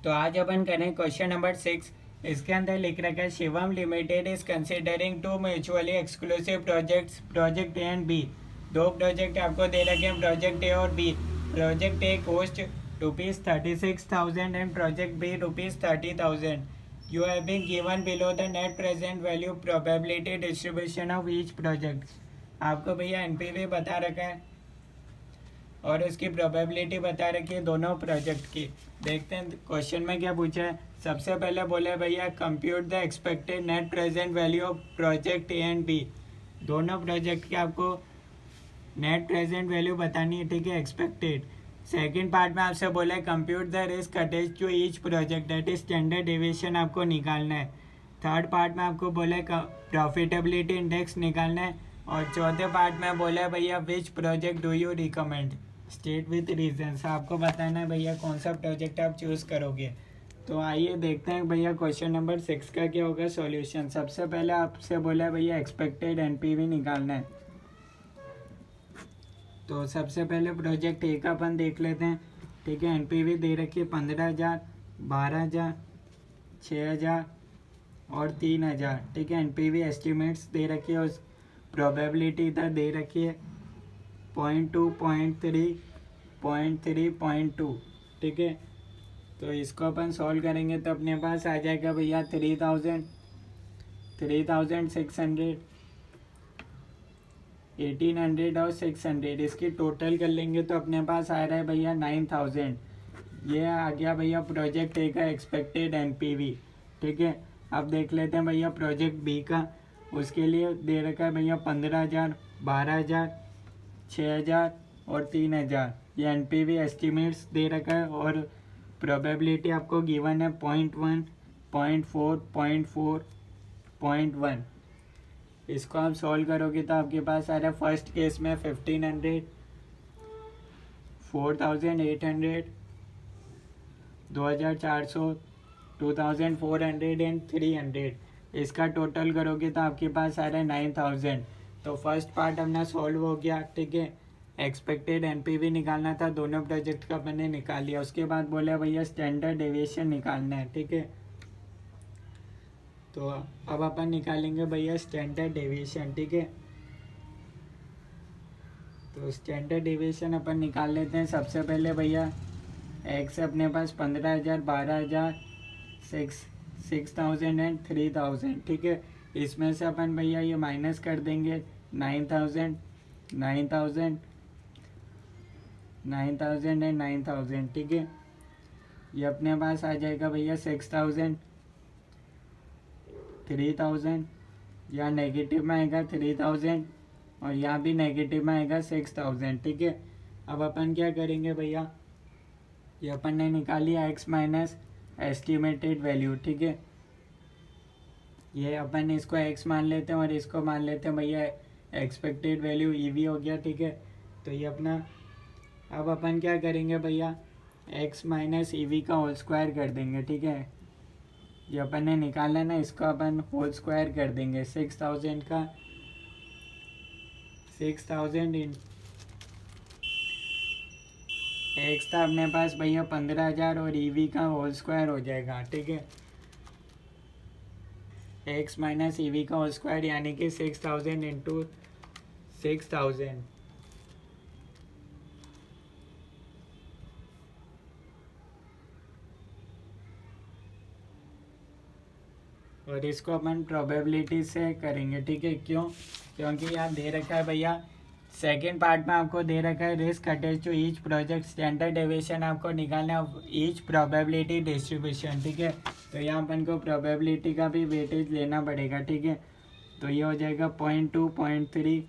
तो आज अपन करें क्वेश्चन नंबर 6। इसके अंदर लिख रखा है Shivam limited is considering two mutually exclusive projects, project A and B. दो प्रोजेक्ट आपको दे रखे हैं, प्रोजेक्ट ए और B. Project A cost ₹36,000 and project B ₹30,000। You have been given below the net present value probability distribution of each project. आपको भैया NPV बता रखा है और उसकी प्रोबेबिलिटी बता रखी है दोनों प्रोजेक्ट की। देखते हैं क्वेश्चन में क्या पूछा है। सबसे पहले बोले भैया compute the expected net present value of project A and B. दोनों प्रोजेक्ट की आपको नेट प्रेजेंट वैल्यू बतानी है, ठीक है, एक्सपेक्टेड। सेकंड पार्ट में आपसे बोला है compute the risk attach to each project, that is standard deviation आपको निकालना है। थर्ड पार्ट में आपको बोला है प्रॉफिटेबिलिटी इंडेक्स निकालना है। और चौथे पार्ट में बोला है भैया which project do you recommend, state with reasons. आपको बताना है भैया कौन सा प्रोजेक्ट आप चूज करोगे। तो आइए देखते हैं भैया क्वेश्चन नंबर 6 का क्या होगा सॉल्यूशन। सबसे पहले आपसे बोला है भैया एक्सपेक्टेड एनपीवी निकालना है। तो सबसे पहले प्रोजेक्ट ए का अपन देख लेते हैं, ठीक है। एनपीवी दे रखी है 15,000, 12,000, 6,000 और 3,000, ठीक है। एनपीवी एस्टिमेट्स दे रखी है और प्रोबेबिलिटी इधर दे रखी है 0.2, 0.3, 0.3, 0.2, ठीक है। तो इसको अपन सॉल्व करेंगे तो अपने पास आ जाएगा भैया 3,000, 3,600, 1,800 और 600। इसकी टोटल कर लेंगे तो अपने पास आ रहा है भैया 9,000। ये आ गया भैया प्रोजेक्ट ए का एक्सपेक्टेड एनपीवी, ठीक है। अब देख लेते हैं भैया प्रोजेक्ट बी का। उसके लिए दे रखा है भैया 15,000, 12,000, 6,000 और 3,000। ये एनपीवी एस्टिमेट्स दे रखा है और प्रोबेबिलिटी आपको गिवन है 0.1, 0.4, 0.4, 0.1। इसको आप सॉल्व करोगे तो आपके पास आ रहा है फर्स्ट केस में 1,500, 4,800, 2,400, 2,400 एंड 300। इसका टोटल करोगे तो आपके पास आ रहा है 9,000। तो फर्स्ट पार्ट अपना सॉल्व हो गया, ठीक है। एक्सपेक्टेड एनपीवी निकालना था, दोनों प्रोजेक्ट का मैंने निकाल लिया। उसके बाद बोला भैया स्टैंडर्ड डेविएशन निकालना है, ठीक है। तो अब अपन निकालेंगे भैया स्टैंडर्ड डेविएशन, ठीक है। तो स्टैंडर्ड डेविएशन अपन निकाल लेते हैं। सबसे पहले भैया एक्स अपने पास 15,000, 12,000, 6,000 एंड 3,000, ठीक है। इसमें से अपन भैया ये माइनस कर देंगे 9,000, 9,000, 9,000 एंड 9,000, ठीक है। ये अपने पास आ जाएगा भैया 6,000, 3,000, यहाँ नेगेटिव में आएगा 3,000 और यहाँ भी नेगेटिव में आएगा 6,000, ठीक है। अब अपन क्या करेंगे भैया, ये अपन ने निकाली एक्स माइनस एस्टिमेटेड वैल्यू, ठीक है। ये अपन इसको एक्स मान लेते हैं और इसको मान लेते हैं भैया एक्सपेक्टेड वैल्यू ईवी हो गया, ठीक है। तो ये अपना अब अपन क्या करेंगे भैया एक्स माइनस ईवी का होल स्क्वायर कर देंगे, ठीक है। ये अपन ने निकाला ना, इसको अपन होल स्क्वायर कर देंगे। 6,000 का 6,000 इन एक्स था अपने पास भैया 15,000 और ईवी का होल स्क्वायर हो जाएगा, ठीक है। एक्स माइनस ईवी का होल स्क्वायर यानी कि 6,000 इंटू 6,000। और इसको अपन प्रोबेबिलिटी से करेंगे, ठीक है। क्यों? क्योंकि यहाँ दे रखा है भैया सेकेंड पार्ट में आपको दे रखा है risk attach to each project, standard deviation आपको निकालना है ईच प्रोबेबिलिटी डिस्ट्रीब्यूशन, ठीक है। तो यहाँ अपन को प्रोबेबिलिटी का भी वेटेज लेना पड़ेगा, ठीक है। तो ये हो जाएगा 0.2, 0.3,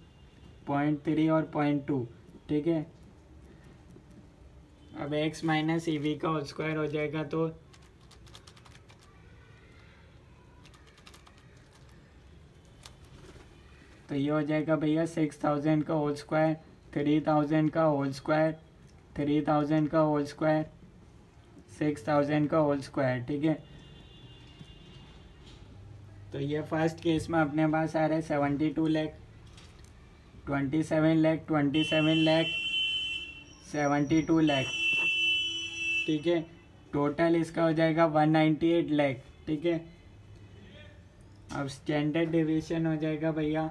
0.3 और 0.2, ठीक है। अब एक्स माइनस ईवी का होल स्क्वायर हो जाएगा तो ये हो जाएगा भैया 6,000 का होल स्क्वायर, 3,000 का होल स्क्वायर, 3,000 का होल स्क्वायर, 6,000 का होल स्क्वायर, ठीक है। तो ये फर्स्ट केस में अपने पास आ रहा है 72 लाख, 27 लाख, 27 लाख, 72 लाख, ठीक है। टोटल इसका हो जाएगा 198 लाख, ठीक है। अब स्टैंडर्ड डेविएशन हो जाएगा भैया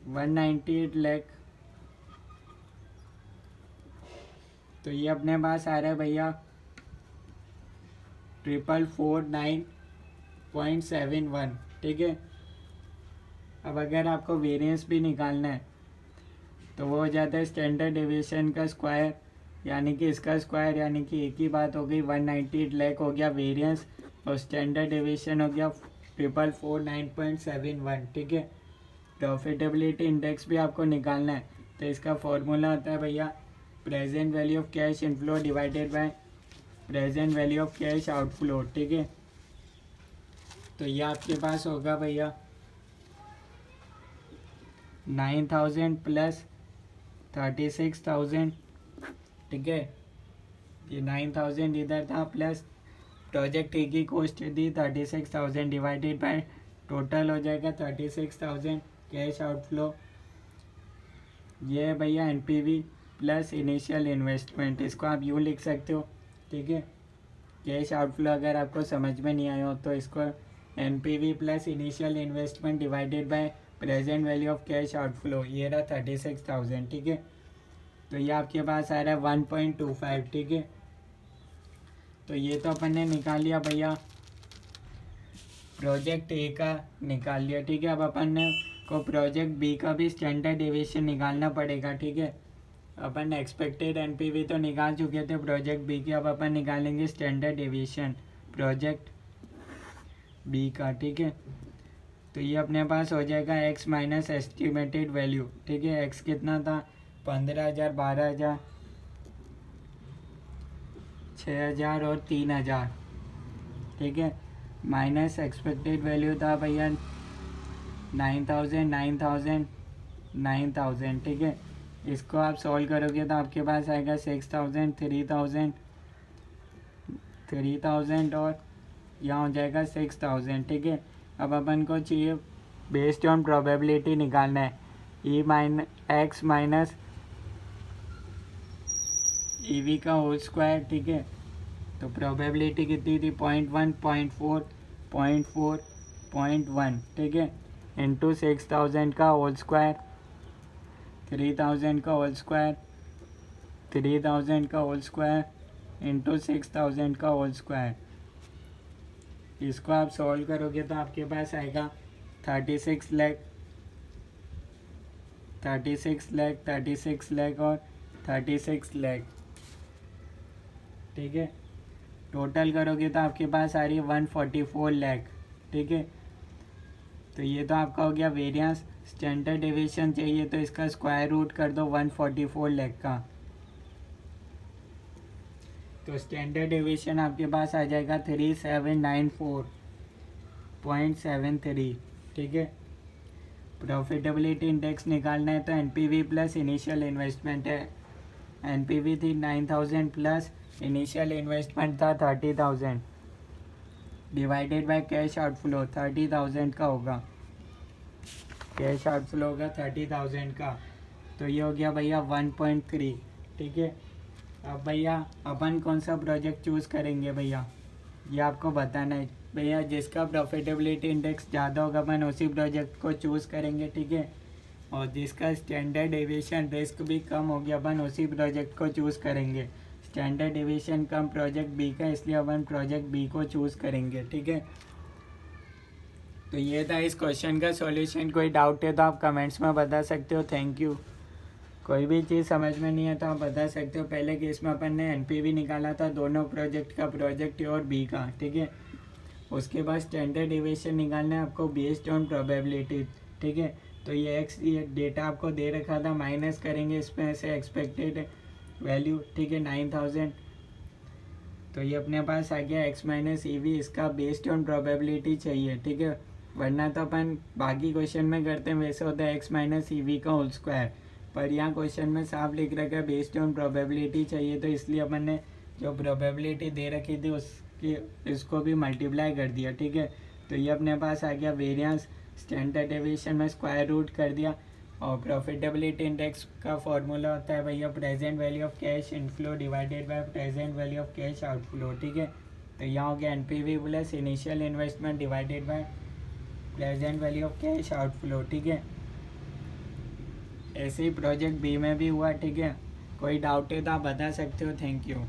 198 लाख, तो ये अपने पास आ रहा है भैया 449.71, ठीक है। अब अगर आपको वेरिएंस भी निकालना है तो वो हो जाता है स्टैंडर्ड डेविएशन का स्क्वायर, यानी कि इसका स्क्वायर, यानी कि एक ही बात हो गई। 198 लाख हो गया वेरिएंस और स्टैंडर्ड डेविएशन हो गया 449.71, ठीक है। प्रॉफिटेबिलिटी इंडेक्स भी आपको निकालना है तो इसका फॉर्मूला होता है भैया present value of cash inflow divided by present value of cash outflow, ठीक है। तो ये आपके पास होगा भैया 9,000 प्लस 36,000, ठीक है। ये 9,000 इधर था प्लस प्रोजेक्ट ए की cost the 36,000 divided by total हो जाएगा 36,000 कैश आउटफ्लो। ये है भैया एनपीवी प्लस इनिशियल इन्वेस्टमेंट, इसको आप यूँ लिख सकते हो, ठीक है। कैश आउटफ्लो अगर आपको समझ में नहीं आया हो तो इसको NPV plus initial investment divided by present value of cash outflow, ये रहा 36,000, ठीक है। तो ये आपके पास आ रहा है 1.25, ठीक है। तो ये तो अपन ने निकाल लिया भैया प्रोजेक्ट ए का निकाल लिया, ठीक है। अब अपन ने को प्रोजेक्ट बी का भी स्टैंडर्ड डेविएशन निकालना पड़ेगा, ठीक है। अपन एक्सपेक्टेड एनपीवी तो निकाल चुके थे प्रोजेक्ट बी की, अब अपन निकालेंगे स्टैंडर्ड डेविएशन प्रोजेक्ट बी का, ठीक है। तो ये अपने पास हो जाएगा एक्स माइनस एस्टिमेटेड वैल्यू, ठीक है। एक्स कितना था 15,000, 12,000, 6,000 और 3,000, ठीक है। माइनस एक्सपेक्टेड वैल्यू था भैया 9,000, 9,000, 9,000, ठीक है। इसको आप सॉल्व करोगे तो आपके पास आएगा 6,000, 3,000, 3,000 और यहाँ हो जाएगा 6,000, ठीक है। अब अपन को चाहिए बेस्ड ऑन प्रोबेबिलिटी निकालना है E minus X minus E V का होल स्क्वायर, ठीक है। तो प्रोबेबिलिटी कितनी थी 0.1, 0.4, 0.4, 0.1, ठीक है, इंटू 6,000 का होल स्क्वायर, 3,000 का होल स्क्वायर, 3,000 का होल स्क्वायर इंटू 6,000 का होल स्क्वायर। इसको आप सॉल्व करोगे तो आपके पास आएगा 36 लाख, 36 लाख, 36 लाख और 36 लाख, ठीक है। टोटल करोगे तो आपके पास आ रही है 144 लाख, ठीक है। तो ये तो आपका हो गया वेरिएंस। स्टैंडर्ड डेविएशन चाहिए तो इसका स्क्वायर रूट कर दो 144 लाख का, तो स्टैंडर्ड डेविएशन आपके पास आ जाएगा 3794.73, ठीक है। प्रॉफिटेबिलिटी इंडेक्स निकालना है तो एनपीवी प्लस इनिशियल इन्वेस्टमेंट है। एनपीवी थी 9,000 प्लस इनिशियल इन्वेस्टमेंट था 30,000 डिवाइडेड बाय कैश आउटफ्लो 30,000 का होगा, कैश आउटफ्लो होगा 30,000 का। तो ये हो गया भैया 1.3, ठीक है। अब भैया अपन कौन सा प्रोजेक्ट चूज़ करेंगे भैया, ये आपको बताना है भैया। जिसका प्रॉफिटेबिलिटी इंडेक्स ज़्यादा होगा अपन उसी प्रोजेक्ट को चूज़ करेंगे, ठीक है। और जिसका स्टैंडर्ड डेविएशन रिस्क भी कम हो गया अपन उसी प्रोजेक्ट को चूज़ करेंगे। स्टैंडर्ड डेविएशन कम प्रोजेक्ट बी का, इसलिए अपन प्रोजेक्ट बी को चूज़ करेंगे, ठीक है। तो ये था इस क्वेश्चन का सॉल्यूशन। कोई डाउट है तो आप कमेंट्स में बता सकते हो। Thank you. कोई भी चीज़ समझ में नहीं है तो आप बता सकते हो। पहले केस में अपन ने एनपीवी निकाला था दोनों प्रोजेक्ट का, प्रोजेक्ट ए और बी का, ठीक है। उसके बाद स्टैंडर्ड डेविएशन निकालना है आपको बेस्ड ऑन प्रोबेबिलिटी, ठीक है। तो ये एक्स ये डेटा आपको दे रखा था, माइनस करेंगे इसमें से एक्सपेक्टेड वैल्यू, ठीक है 9,000। तो ये अपने पास आ गया एक्स माइनस ई वी, इसका बेस्ड ऑन प्रोबेबिलिटी चाहिए, ठीक है। वरना तो अपन बाकी क्वेश्चन में करते हैं वैसे होता है एक्स माइनस ई वी का होल स्क्वायर, पर यहाँ क्वेश्चन में साफ लिख रखा है बेस्ड ऑन प्रोबेबिलिटी चाहिए, तो इसलिए अपन ने जो प्रोबेबिलिटी दे रखी थी उसकी इसको भी मल्टीप्लाई कर दिया, ठीक है। तो ये अपने पास आ गया वेरिएंस, स्टैंडर्ड डेविएशन में स्क्वायर रूट कर दिया और प्रॉफिटेबिलिटी इंडेक्स का फॉर्मूला होता है भैया present value of cash inflow divided by present value of cash outflow, ठीक है। तो यहाँ हो गया NPV plus initial investment divided by present value of cash outflow, ठीक है। ऐसे ही प्रोजेक्ट बी में भी हुआ, ठीक है। कोई डाउट है तो आप बता सकते हो। Thank you.